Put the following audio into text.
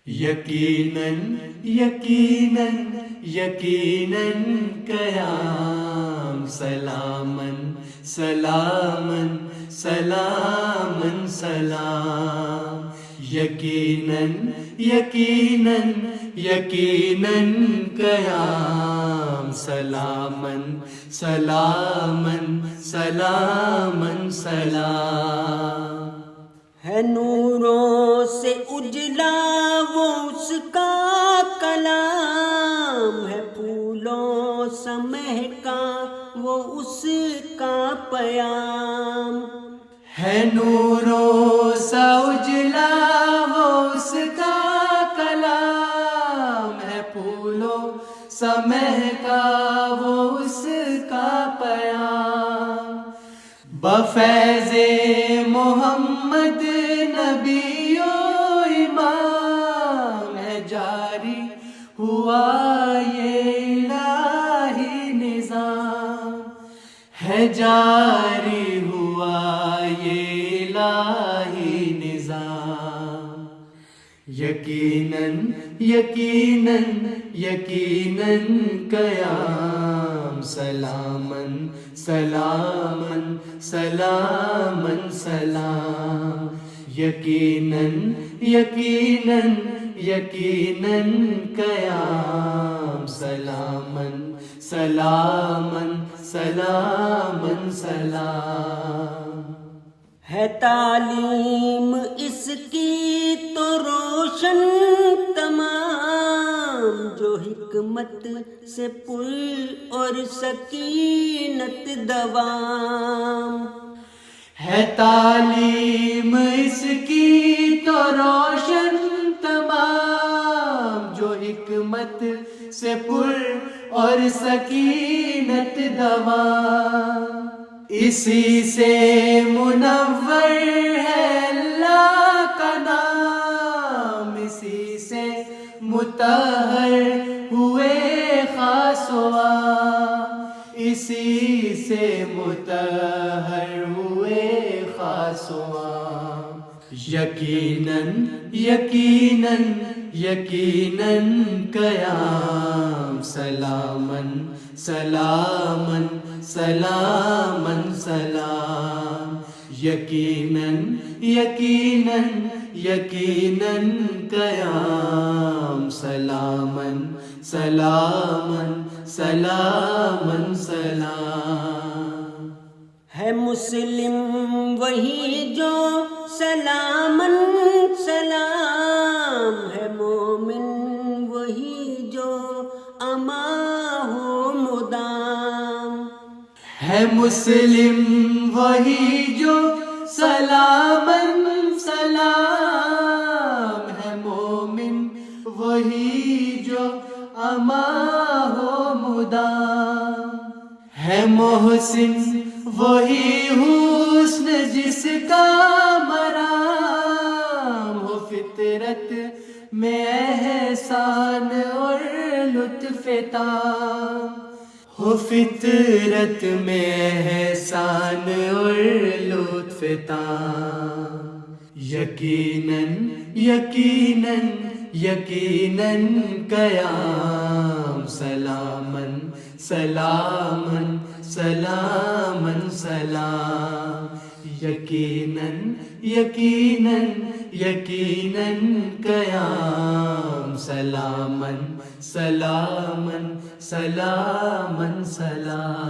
یقیناً یقیناً یقیناً قیام سلامن سلامن سلامن سلام یقیناً یقیناً یقیناً قیام سلامن سلامن سلامن سلام ہے نوروں سے اجلا وہ اس کا کلام، ہے پھولوں سا مہکا وہ اس کا پیام، ہے نوروں سا اجلا وہ اس کا کلام، ہے پھولوں سا مہکا وہ اس کا پیام، بفیض محمد نبی و امام ہے جاری ہوا یہ الہی نظام، ہے جاری ہوا یہ الہی نظام یقیناً یقیناً یقیناً قیام سلامن سلامن سلامن سلام یقیناً یقیناً یقیناً قیام سلامن سلامن سلامن سلام ہے تعلیم اس کی تو روشن تمام، جو حکمت سے پر اور سکینت دوام، ہے تعلیم اس کی تو روشن تمام، جو حکمت سے پر اور سکینت دوام، اسی سے منور ہے اللہ کا نام، اسی سے مطہر ہوئے خاص و عام، اسی سے مطہر ہوئے خاص و عام یقیناً یقیناً یقیناً قیام سلامن سلامن سلامن سلام یقیناً یقیناً یقیناً قیام سلامن سلامن سلامن سلام ہے مسلم وہی جو سلامن سلام، ہے مومن وہی جو اما ہو مدام، ہے مسلم وہی جو سلامن سلام، ہے مومن وہی جو اما ہو مدام، ہے محسن وہی حسن جس کا مرام، ہو فطرت میں احسان اور لطف تام، ہو فطرت میں احسان اور لطف تام یقیناً یقیناً یقیناً قیام سلامن سلامن سلامن سلام یقیناً یقیناً یقیناً قیام سلامن سلامن سلامن سلام